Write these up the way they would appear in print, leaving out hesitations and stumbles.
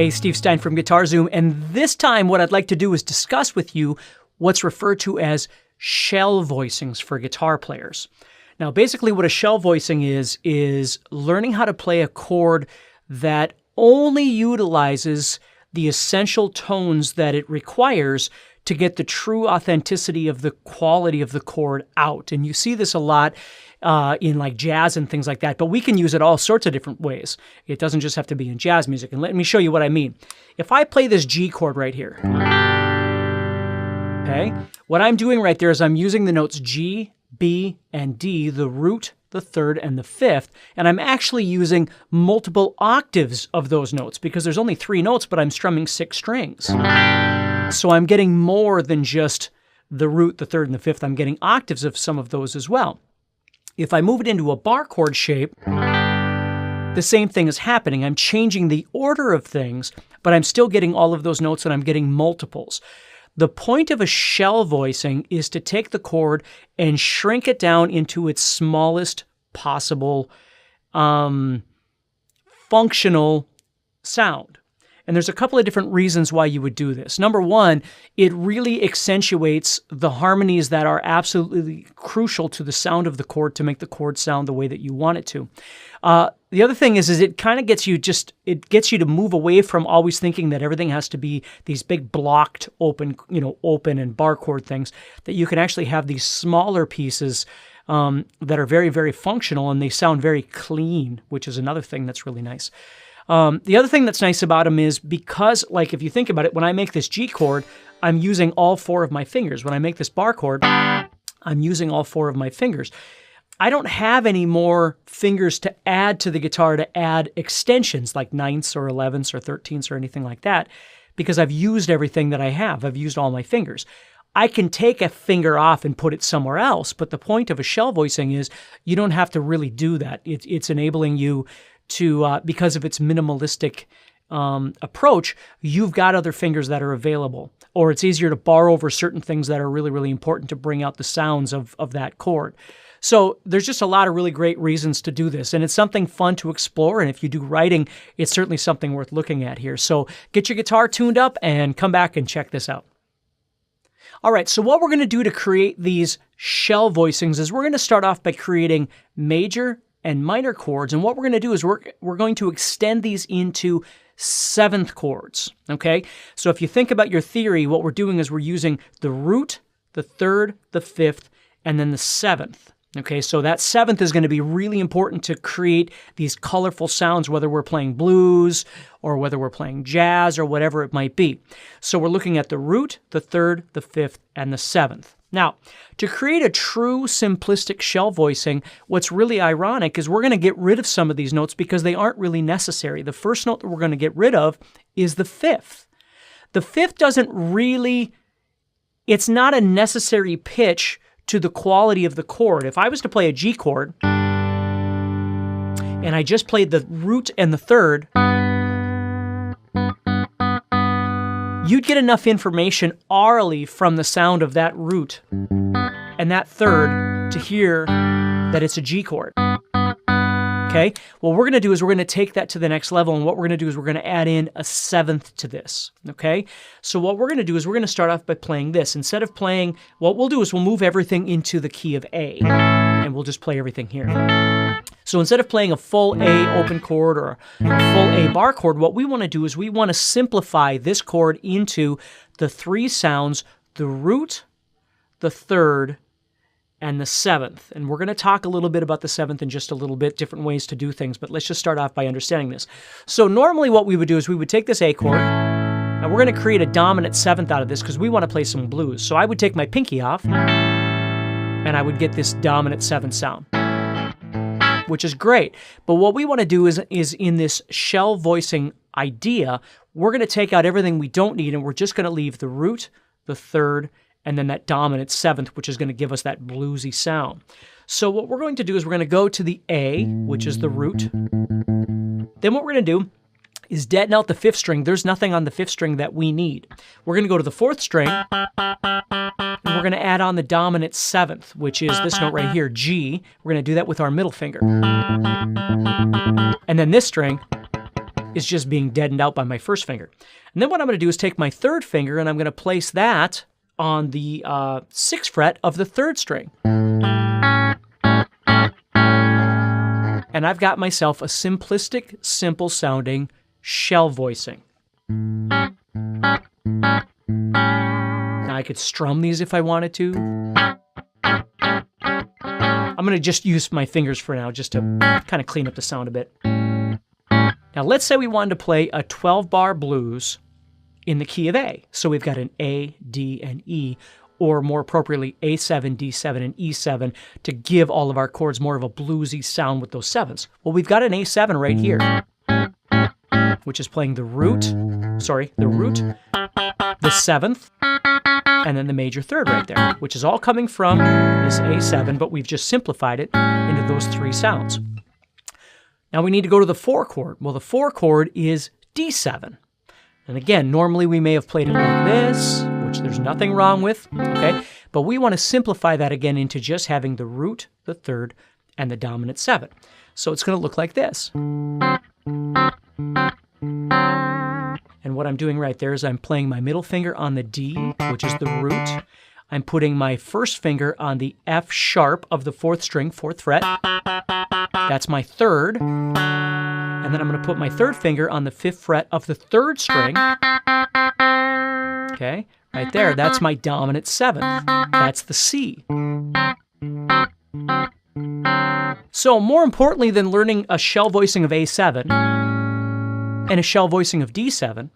Hey, Steve Stine from Guitar Zoom, and this time what I'd like to do is discuss with you what's referred to as shell voicings for guitar players. Now, basically what a shell voicing is learning how to play a chord that only utilizes the essential tones that it requires to get the true authenticity of the quality of the chord out. And you see this a lot in like jazz and things like that, but we can use it all sorts of different ways. It doesn't just have to be in jazz music. And let me show you what I mean. If I play this G chord right here, okay, what I'm doing right there is I'm using the notes G, B, and D, the root, the third, and the fifth, and I'm actually using multiple octaves of those notes because there's only 3 notes, but I'm strumming 6 strings. So I'm getting more than just the root, the third, and the fifth. I'm getting octaves of some of those as well. If I move it into a bar chord shape, the same thing is happening. I'm changing the order of things, but I'm still getting all of those notes and I'm getting multiples. The point of a shell voicing is to take the chord and shrink it down into its smallest possible functional sound. And there's a couple of different reasons why you would do this. Number one, it really accentuates the harmonies that are absolutely crucial to the sound of the chord to make the chord sound the way that you want it to. The other thing is it kind of gets you to move away from always thinking that everything has to be these big blocked open and bar chord things, that you can actually have these smaller pieces that are very, very functional and they sound very clean, which is another thing that's really nice. The other thing that's nice about them is because, like, if you think about it, when I make this G chord, I'm using all 4 of my fingers. When I make this bar chord, I'm using all 4 of my fingers. I don't have any more fingers to add to the guitar to add extensions like 9ths or 11ths or 13ths or anything like that because I've used everything that I have. I've used all my fingers. I can take a finger off and put it somewhere else, but the point of a shell voicing is you don't have to really do that. It's enabling you to, because of its minimalistic approach, you've got other fingers that are available. Or it's easier to bar over certain things that are really, really important to bring out the sounds of that chord. So there's just a lot of really great reasons to do this. And it's something fun to explore. And if you do writing, it's certainly something worth looking at here. So get your guitar tuned up and come back and check this out. All right, so what we're going to do to create these shell voicings is we're going to start off by creating major and minor chords, and what we're going to do is we're going to extend these into 7th chords, okay? So if you think about your theory, what we're doing is we're using the root, the third, the 5th, and then the 7th, okay? So that 7th is going to be really important to create these colorful sounds, whether we're playing blues or whether we're playing jazz or whatever it might be. So we're looking at the root, the 3rd, the 5th, and the 7th. Now, to create a true simplistic shell voicing, what's really ironic is we're going to get rid of some of these notes because they aren't really necessary. The first note that we're going to get rid of is the 5th. The 5th doesn't really, it's not a necessary pitch to the quality of the chord. If I was to play a G chord and I just played the root and the 3rd, you'd get enough information aurally from the sound of that root and that 3rd to hear that it's a G chord. Okay? What we're going to do is we're going to take that to the next level, and what we're going to do is we're going to add in a 7th to this. Okay? So what we're going to do is we're going to start off by playing this. Instead of playing, what we'll do is we'll move everything into the key of A, and we'll just play everything here. So instead of playing a full A open chord or a full A bar chord, what we want to do is we want to simplify this chord into the 3 sounds, the root, the 3rd, and the 7th. And we're going to talk a little bit about the 7th in just a little bit, different ways to do things, but let's just start off by understanding this. So normally what we would do is we would take this A chord, and we're going to create a dominant 7th out of this because we want to play some blues. So I would take my pinky off, and I would get this dominant 7th sound, which is great. But what we want to do is in this shell voicing idea, we're going to take out everything we don't need, and we're just going to leave the root, the 3rd, and then that dominant 7th, which is going to give us that bluesy sound. So what we're going to do is we're going to go to the A, which is the root. Then what we're going to do is deaden out the 5th string. There's nothing on the 5th string that we need. We're going to go to the 4th string, and we're going to add on the dominant 7th, which is this note right here, G. We're going to do that with our middle finger. And then this string, is just being deadened out by my first finger. And then what I'm going to do is take my third finger and I'm going to place that on the 6th fret of the 3rd string. And I've got myself a simplistic, simple sounding shell voicing. Now I could strum these if I wanted to. I'm going to just use my fingers for now just to kind of clean up the sound a bit. Now let's say we wanted to play a 12-bar blues in the key of A. So we've got an A, D, and E, or more appropriately A7, D7, and E7 to give all of our chords more of a bluesy sound with those 7s. Well, we've got an A7 right here, which is playing the root, the 7th, and then the major 3rd right there, which is all coming from this A7, but we've just simplified it into those 3 sounds. Now we need to go to the 4 chord. Well, the 4 chord is D7. And again, normally we may have played it like this, which there's nothing wrong with, okay? But we want to simplify that again into just having the root, the 3rd, and the dominant 7. So it's going to look like this. And what I'm doing right there is I'm playing my middle finger on the D, which is the root. I'm putting my first finger on the F sharp of the 4th string, 4th fret. That's my 3rd. And then I'm going to put my 3rd finger on the 5th fret of the 3rd string. Okay, right there. That's my dominant 7th. That's the C. So more importantly than learning a shell voicing of A7 and a shell voicing of D7,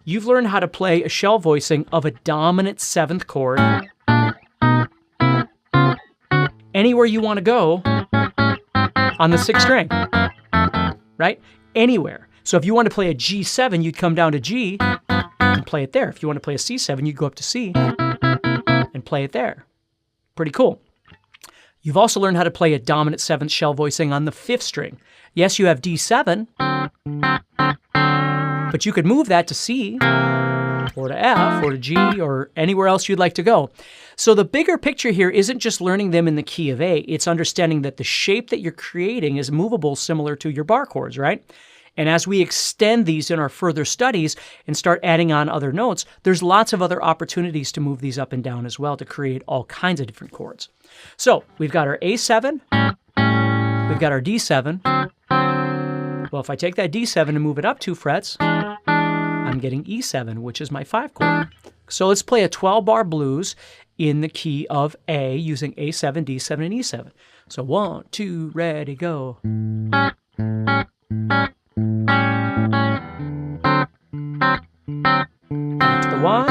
you've learned how to play a shell voicing of a dominant 7th chord anywhere you want to go on the 6th string, right? Anywhere. So if you want to play a G7, you'd come down to G and play it there. If you want to play a C7, you'd go up to C and play it there. Pretty cool. You've also learned how to play a dominant 7th shell voicing on the 5th string. Yes, you have D7, but you could move that to C, or to F, or to G, or anywhere else you'd like to go. So the bigger picture here isn't just learning them in the key of A, it's understanding that the shape that you're creating is movable similar to your bar chords, right? And as we extend these in our further studies and start adding on other notes, there's lots of other opportunities to move these up and down as well to create all kinds of different chords. So we've got our A7, we've got our D7. Well, if I take that D7 and move it up 2 frets, I'm getting E7, which is my 5 chord. So let's play a 12-bar blues in the key of A using A7, D7, and E7. So 1, 2, ready, go. Back to the 1.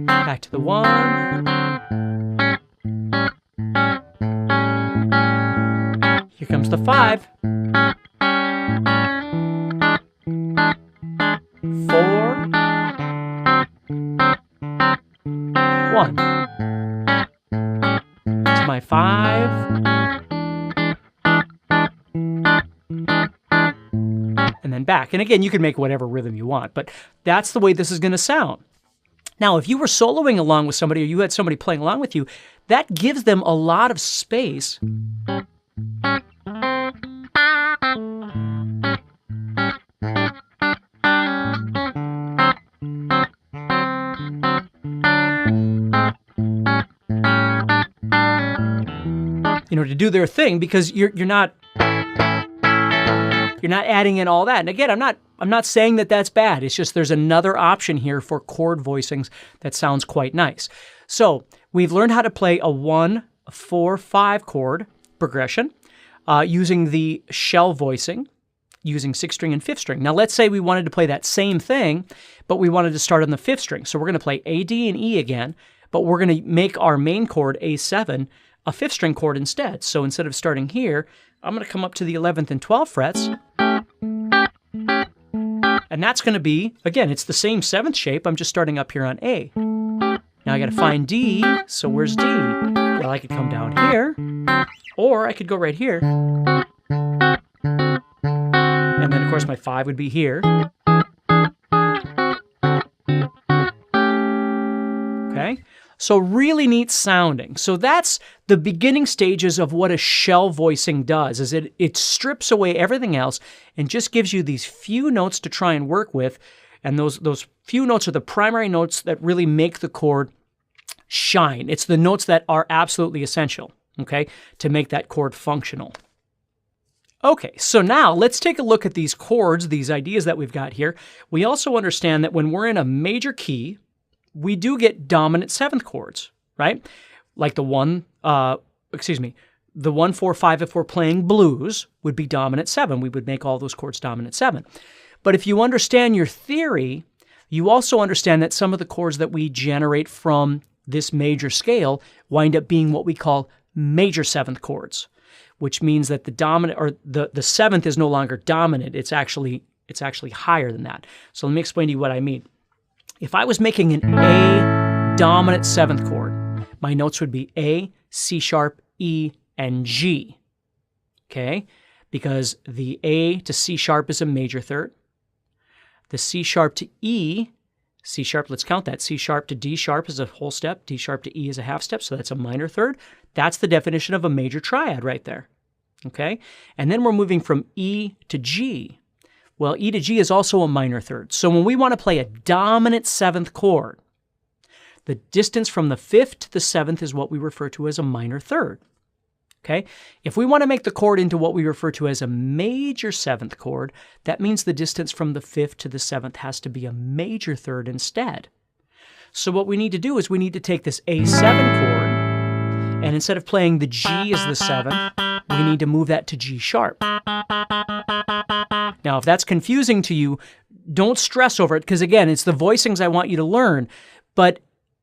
Back to the 1. Here comes the 5. 4. 1. It's my 5. And then back. And again, you can make whatever rhythm you want, but that's the way this is going to sound. Now, if you were soloing along with somebody or you had somebody playing along with you, that gives them a lot of space to do their thing, because you're not adding in all that. And again, I'm not saying that that's bad. It's just there's another option here for chord voicings that sounds quite nice. So we've learned how to play a 1, 4, 5 chord progression using the shell voicing, using 6th string and 5th string. Now let's say we wanted to play that same thing, but we wanted to start on the 5th string. So we're going to play A, D, and E again, but we're going to make our main chord, A7, a 5th string chord instead. So instead of starting here, I'm going to come up to the 11th and 12th frets. And that's going to be, again, it's the same 7th shape. I'm just starting up here on A. Now I got to find D. So where's D? Well, I could come down here, or I could go right here. And then, of course, my 5 would be here. So really neat sounding. So that's the beginning stages of what a shell voicing does, is it strips away everything else and just gives you these few notes to try and work with. And those few notes are the primary notes that really make the chord shine. It's the notes that are absolutely essential, okay, to make that chord functional. Okay, so now let's take a look at these chords, these ideas that we've got here. We also understand that when we're in a major key, we do get dominant seventh chords, right? Like the 1, the 1, 4, 5 if we're playing blues would be dominant 7. We would make all those chords dominant 7. But if you understand your theory, you also understand that some of the chords that we generate from this major scale wind up being what we call major seventh chords, which means that the dominant or the seventh is no longer dominant. It's actually higher than that. So let me explain to you what I mean. If I was making an A dominant seventh chord, my notes would be A, C sharp, E, and G. Okay? Because the A to C sharp is a major third. The C sharp to E, C sharp, let's count that. C sharp to D sharp is a whole step. D sharp to E is a half step, so that's a minor third. That's the definition of a major triad right there. Okay? And then we're moving from E to G. Well, E to G is also a minor third. So when we want to play a dominant seventh chord, the distance from the fifth to the seventh is what we refer to as a minor third. Okay? If we want to make the chord into what we refer to as a major seventh chord, that means the distance from the fifth to the seventh has to be a major third instead. So what we need to do is we need to take this A7 chord, and instead of playing the G as the seventh, we need to move that to G sharp. Now, if that's confusing to you, don't stress over it, because again, it's the voicings I want you to learn, but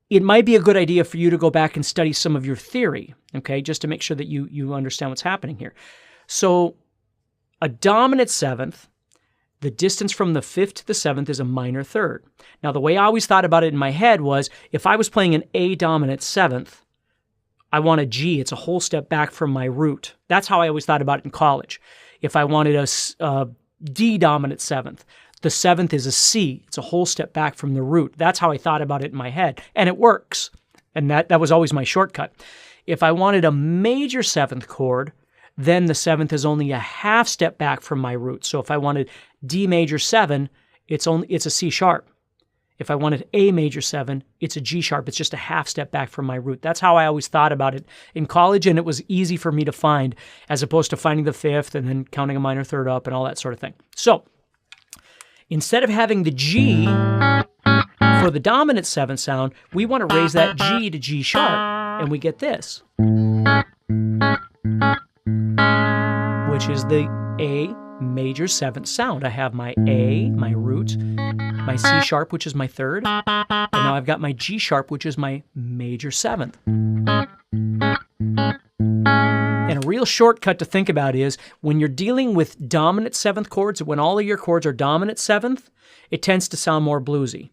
it might be a good idea for you to go back and study some of your theory, okay, just to make sure that you understand what's happening here. So a dominant seventh, the distance from the fifth to the seventh is a minor third. Now, the way I always thought about it in my head was if I was playing an A dominant seventh, I want a G. It's a whole step back from my root. That's how I always thought about it in college. If I wanted a D dominant seventh, the seventh is a C. It's a whole step back from the root. That's how I thought about it in my head. And it works. And that was always my shortcut. If I wanted a major seventh chord, then the seventh is only a half step back from my root. So if I wanted D major 7, it's a C sharp. If I wanted A major 7, it's a G sharp. It's just a half step back from my root. That's how I always thought about it in college, and it was easy for me to find as opposed to finding the fifth and then counting a minor third up and all that sort of thing. So instead of having the G for the dominant seventh sound, we want to raise that G to G sharp, and we get this, which is the A major seventh sound. I have my A, my root, my C sharp, which is my third, and now I've got my G sharp, which is my major seventh. And a real shortcut to think about is when you're dealing with dominant seventh chords, when all of your chords are dominant seventh, it tends to sound more bluesy.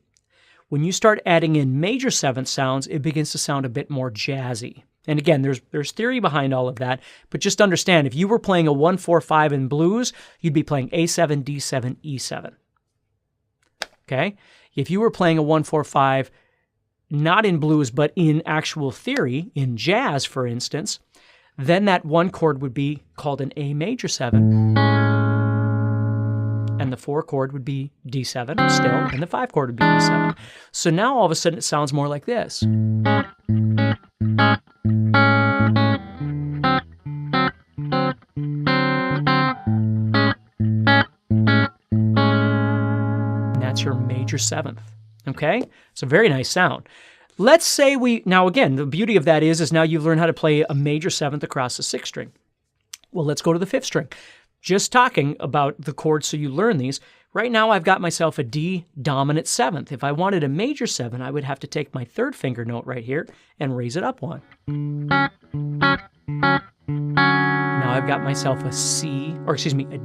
When you start adding in major seventh sounds, it begins to sound a bit more jazzy. And again, there's theory behind all of that, but just understand, if you were playing a 1-4-5 in blues, you'd be playing A7, D7, E7. Okay? If you were playing a 1-4-5, not in blues, but in actual theory, in jazz, for instance, then that one chord would be called an A major 7, and the 4 chord would be D7 still, and the 5 chord would be D7. So now all of a sudden it sounds more like this. And that's your major 7th, okay? It's a very nice sound. Let's say now again, the beauty of that is now you've learned how to play a major 7th across the 6th string. Well, let's go to the 5th string. Just talking about the chords so you learn these, right now I've got myself a D dominant 7th. If I wanted a major 7, I would have to take my 3rd finger note right here and raise it up 1. Now I've got myself a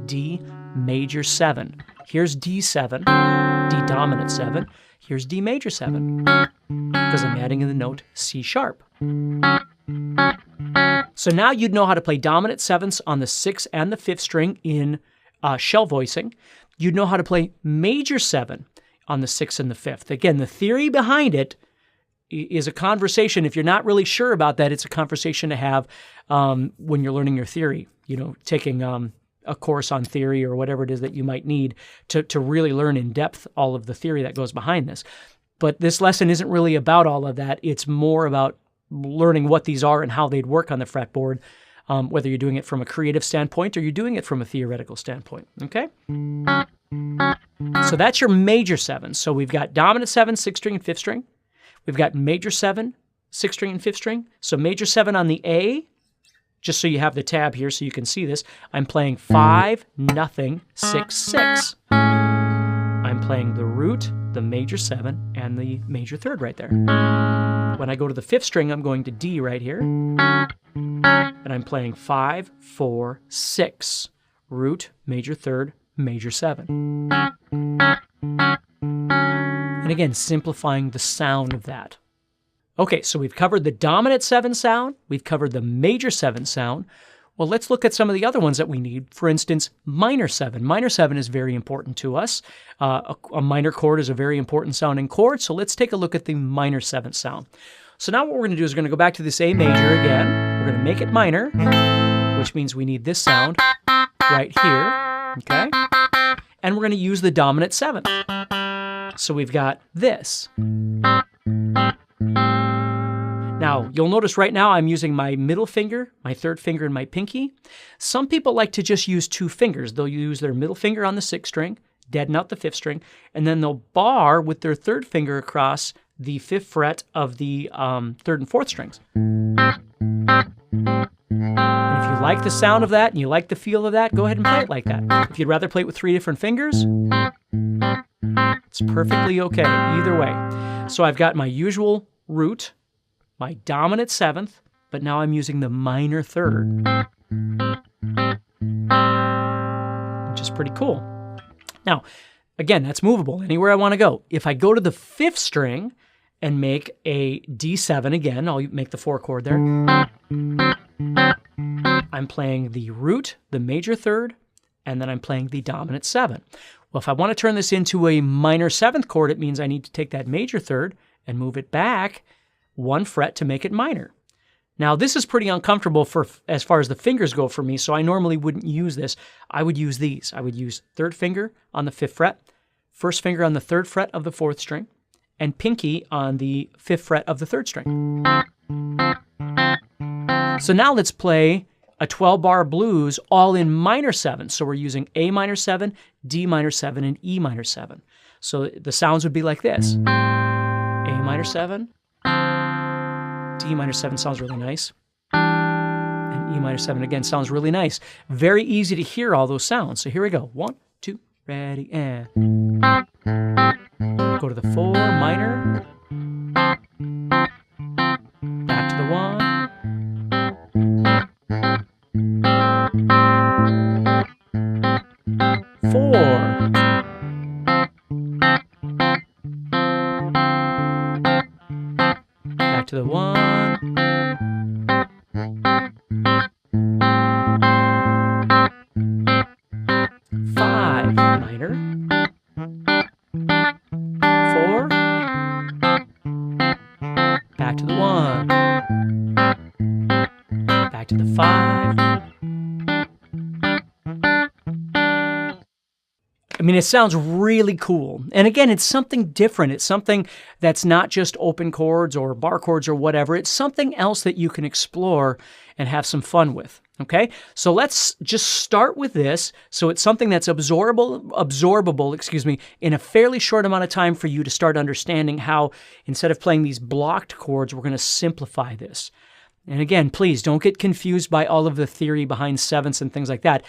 D major 7. Here's D7, D dominant 7. Here's D major 7, because I'm adding in the note C sharp. So now you'd know how to play dominant 7ths on the 6th and the 5th string in shell voicing. You'd know how to play major 7 on the 6th and the 5th. Again, the theory behind it is a conversation. If you're not really sure about that, it's a conversation to have when you're learning your theory, taking a course on theory or whatever it is that you might need to really learn in depth all of the theory that goes behind this. But this lesson isn't really about all of that. It's more about learning what these are and how they'd work on the fretboard, whether you're doing it from a creative standpoint or you're doing it from a theoretical standpoint, okay? So that's your major 7. So we've got dominant 7, 6th string, and 5th string. We've got major 7, 6th string, and 5th string. So major 7 on the A, just so you have the tab here so you can see this, I'm playing 5, nothing, 6, 6. I'm playing the root, the major 7, and the major 3rd right there. When I go to the 5th string, I'm going to D right here. And I'm playing 5, 4, 6. Root, major 3rd, major 7. And again, simplifying the sound of that. Okay, so we've covered the dominant 7 sound. We've covered the major 7 sound. Well, let's look at some of the other ones that we need. For instance, minor 7. Minor 7 is very important to us. A minor chord is a very important sounding chord, so let's take a look at the minor 7th sound. So now what we're going to do is we're going to go back to this A major again. We're going to make it minor, which means we need this sound right here, okay? And we're going to use the dominant 7th. So we've got this. Now, you'll notice right now I'm using my middle finger, my 3rd finger, and my pinky. Some people like to just use 2 fingers. They'll use their middle finger on the 6th string, deaden out the 5th string, and then they'll bar with their 3rd finger across the 5th fret of the 3rd and 4th strings. And if you like the sound of that and you like the feel of that, go ahead and play it like that. If you'd rather play it with 3 different fingers, it's perfectly okay either way. So I've got my usual root, my dominant 7th, but now I'm using the minor 3rd, which is pretty cool. Now, again, that's movable anywhere I want to go. If I go to the 5th string and make a D7 again, I'll make the 4 chord there. I'm playing the root, the major 3rd, and then I'm playing the dominant 7. Well, if I want to turn this into a minor 7th chord, it means I need to take that major 3rd and move it back 1 fret to make it minor. Now, this is pretty uncomfortable as far as the fingers go for me, so I normally wouldn't use this. I would use these. I would use 3rd finger on the 5th fret, 1st finger on the 3rd fret of the 4th string, and pinky on the 5th fret of the 3rd string. So now let's play a 12-bar blues all in minor 7. So we're using A minor 7, D minor 7, and E minor 7. So the sounds would be like this. A minor 7, D minor 7 sounds really nice, and E minor 7 again sounds really nice. Very easy to hear all those sounds. So here we go. 1, 2, ready, and go to the 4 minor, back to the 1, four, back to the 1, 5 minor, 4, back to the 1, back to the 5. I mean, it sounds really cool. And again, it's something different. It's something that's not just open chords or bar chords or whatever. It's something else that you can explore and have some fun with. Okay? So let's just start with this. So it's something that's absorbable, in a fairly short amount of time for you to start understanding how, instead of playing these blocked chords, we're going to simplify this. And again, please don't get confused by all of the theory behind sevenths and things like that.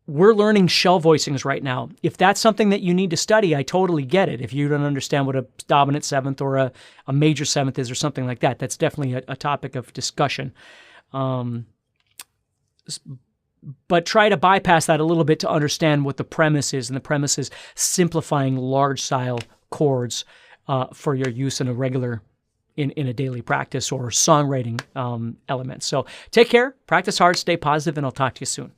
We're learning shell voicings right now. If that's something that you need to study, I totally get it. If you don't understand what a dominant 7th or a major 7th is or something like that, that's definitely a topic of discussion. But try to bypass that a little bit to understand what the premise is. And the premise is simplifying large style chords for your use in a regular, in a daily practice or songwriting element. So take care, practice hard, stay positive, and I'll talk to you soon.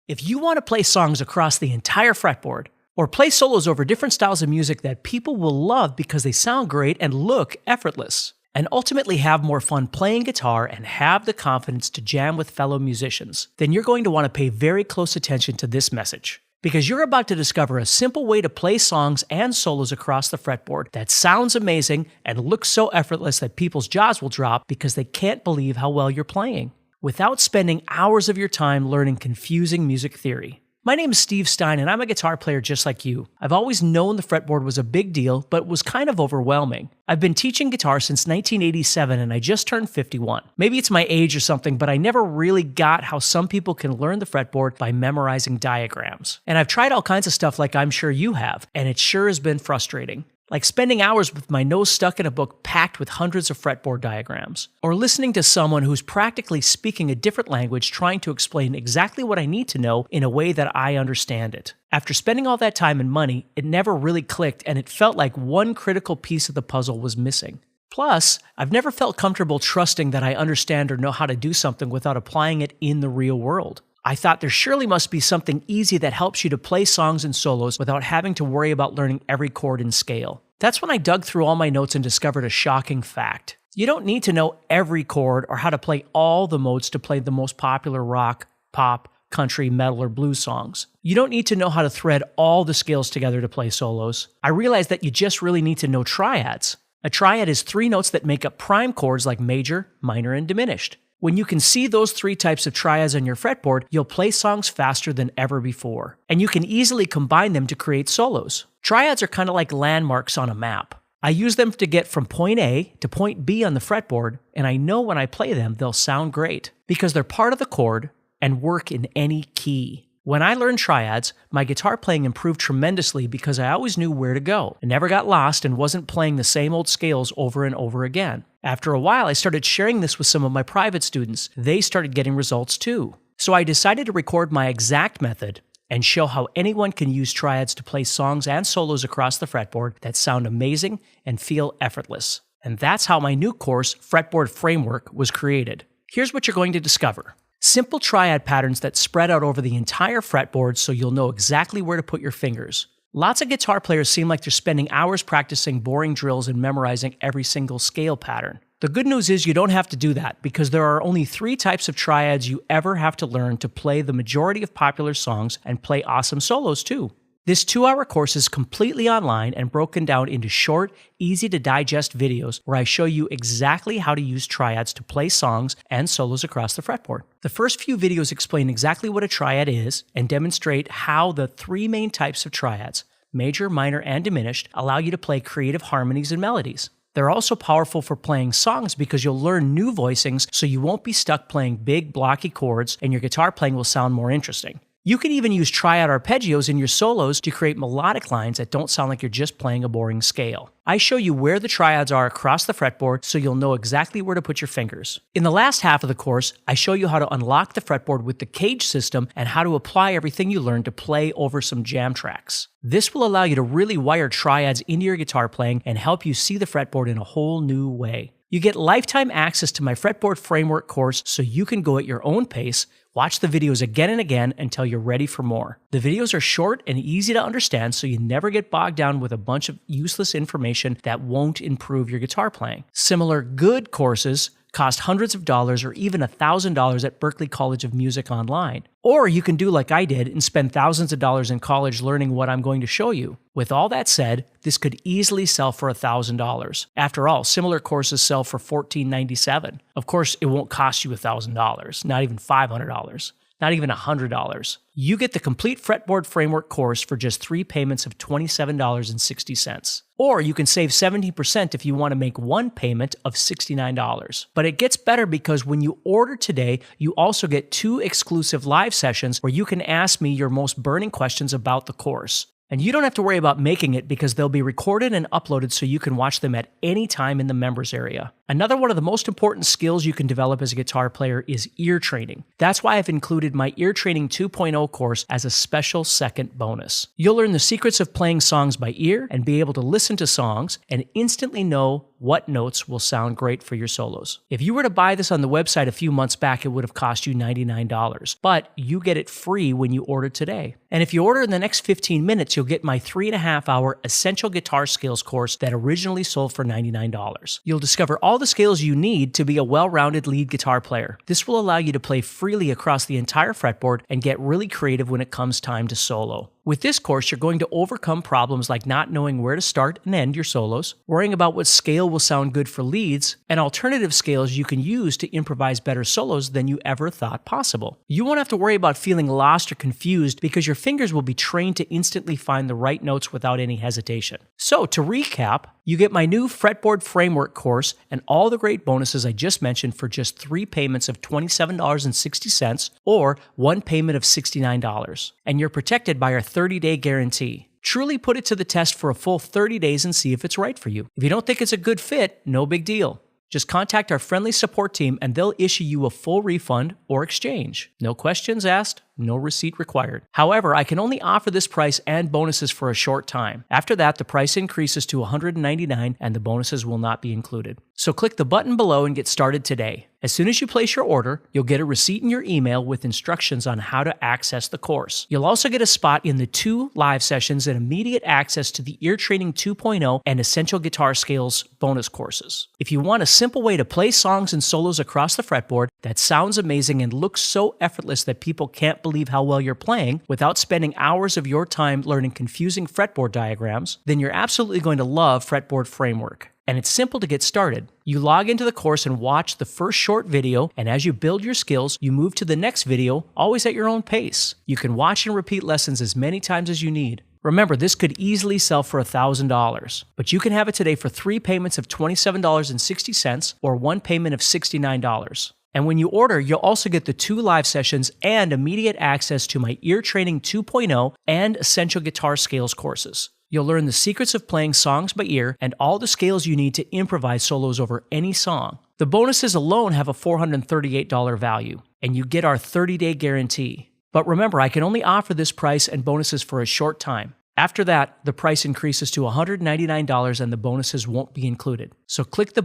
If you want to play songs across the entire fretboard, Or play solos over different styles of music that people will love because they sound great and look effortless. And ultimately have more fun playing guitar and have the confidence to jam with fellow musicians. Then you're going to want to pay very close attention to this message. Because you're about to discover a simple way to play songs and solos across the fretboard that sounds amazing and looks so effortless that people's jaws will drop because they can't believe how well you're playing, without spending hours of your time learning confusing music theory. My name is Steve Stine, and I'm a guitar player just like you. I've always known the fretboard was a big deal, but was kind of overwhelming. I've been teaching guitar since 1987, and I just turned 51. Maybe it's my age or something, but I never really got how some people can learn the fretboard by memorizing diagrams. And I've tried all kinds of stuff like I'm sure you have, and it sure has been frustrating. Like spending hours with my nose stuck in a book packed with hundreds of fretboard diagrams. Or listening to someone who's practically speaking a different language trying to explain exactly what I need to know in a way that I understand it. After spending all that time and money, it never really clicked and it felt like one critical piece of the puzzle was missing. Plus, I've never felt comfortable trusting that I understand or know how to do something without applying it in the real world. I thought there surely must be something easy that helps you to play songs and solos without having to worry about learning every chord and scale. That's when I dug through all my notes and discovered a shocking fact. You don't need to know every chord or how to play all the modes to play the most popular rock, pop, country, metal, or blues songs. You don't need to know how to thread all the scales together to play solos. I realized that you just really need to know triads. A triad is 3 notes that make up prime chords like major, minor, and diminished. When you can see those 3 types of triads on your fretboard, you'll play songs faster than ever before. And you can easily combine them to create solos. Triads are kind of like landmarks on a map. I use them to get from point A to point B on the fretboard, and I know when I play them, they'll sound great because they're part of the chord and work in any key. When I learned triads, my guitar playing improved tremendously because I always knew where to go. I never got lost and wasn't playing the same old scales over and over again. After a while, I started sharing this with some of my private students. They started getting results too. So I decided to record my exact method and show how anyone can use triads to play songs and solos across the fretboard that sound amazing and feel effortless. And that's how my new course, Fretboard Framework, was created. Here's what you're going to discover. Simple triad patterns that spread out over the entire fretboard so you'll know exactly where to put your fingers. Lots of guitar players seem like they're spending hours practicing boring drills and memorizing every single scale pattern. The good news is you don't have to do that because there are only 3 types of triads you ever have to learn to play the majority of popular songs and play awesome solos too. This 2-hour course is completely online and broken down into short, easy-to-digest videos where I show you exactly how to use triads to play songs and solos across the fretboard. The first few videos explain exactly what a triad is and demonstrate how the 3 main types of triads, major, minor, and diminished, allow you to play creative harmonies and melodies. They're also powerful for playing songs because you'll learn new voicings so you won't be stuck playing big, blocky chords and your guitar playing will sound more interesting. You can even use triad arpeggios in your solos to create melodic lines that don't sound like you're just playing a boring scale. I show you where the triads are across the fretboard so you'll know exactly where to put your fingers. In the last half of the course, I show you how to unlock the fretboard with the cage system and how to apply everything you learned to play over some jam tracks. This will allow you to really wire triads into your guitar playing and help you see the fretboard in a whole new way. You get lifetime access to my Fretboard Framework course so you can go at your own pace, watch the videos again and again until you're ready for more. The videos are short and easy to understand so you never get bogged down with a bunch of useless information that won't improve your guitar playing. Similar good courses cost hundreds of dollars or even $1,000 at Berklee College of Music online. Or you can do like I did and spend thousands of dollars in college learning what I'm going to show you. With all that said, this could easily sell for $1,000. After all, similar courses sell for $1,497. Of course, it won't cost you $1,000, not even $500. Not even $100. You get the complete Fretboard Framework course for just 3 payments of $27.60. Or you can save 70% if you want to make 1 payment of $69. But it gets better because when you order today, you also get 2 exclusive live sessions where you can ask me your most burning questions about the course. And you don't have to worry about making it because they'll be recorded and uploaded so you can watch them at any time in the members area. Another one of the most important skills you can develop as a guitar player is ear training. That's why I've included my Ear Training 2.0 course as a special second bonus. You'll learn the secrets of playing songs by ear and be able to listen to songs and instantly know what notes will sound great for your solos. If you were to buy this on the website a few months back, it would have cost you $99, but you get it free when you order today. And if you order in the next 15 minutes, you'll get my 3.5-hour Essential Guitar Skills course that originally sold for $99. You'll discover all the skills you need to be a well-rounded lead guitar player. This will allow you to play freely across the entire fretboard and get really creative when it comes time to solo. With this course, you're going to overcome problems like not knowing where to start and end your solos, worrying about what scale will sound good for leads, and alternative scales you can use to improvise better solos than you ever thought possible. You won't have to worry about feeling lost or confused because your fingers will be trained to instantly find the right notes without any hesitation. So, to recap, you get my new Fretboard Framework course and all the great bonuses I just mentioned for just 3 payments of $27.60 or 1 payment of $69. And you're protected by our 30-day guarantee. Truly put it to the test for a full 30 days and see if it's right for you. If you don't think it's a good fit, no big deal. Just contact our friendly support team and they'll issue you a full refund or exchange. No questions asked, no receipt required. However, I can only offer this price and bonuses for a short time. After that, the price increases to $199 and the bonuses will not be included. So click the button below and get started today. As soon as you place your order, you'll get a receipt in your email with instructions on how to access the course. You'll also get a spot in the 2 live sessions and immediate access to the Ear Training 2.0 and Essential Guitar Scales bonus courses. If you want a simple way to play songs and solos across the fretboard that sounds amazing and looks so effortless that people can't believe how well you're playing without spending hours of your time learning confusing fretboard diagrams, then you're absolutely going to love Fretboard Framework. And it's simple to get started. You log into the course and watch the first short video, and as you build your skills, you move to the next video, always at your own pace. You can watch and repeat lessons as many times as you need. Remember, this could easily sell for $1,000, but you can have it today for 3 payments of $27.60 or 1 payment of $69. And when you order, you'll also get the 2 live sessions and immediate access to my Ear Training 2.0 and Essential Guitar Scales courses. You'll learn the secrets of playing songs by ear and all the scales you need to improvise solos over any song. The bonuses alone have a $438 value, and you get our 30-day guarantee. But remember, I can only offer this price and bonuses for a short time. After that, the price increases to $199 and the bonuses won't be included. So click the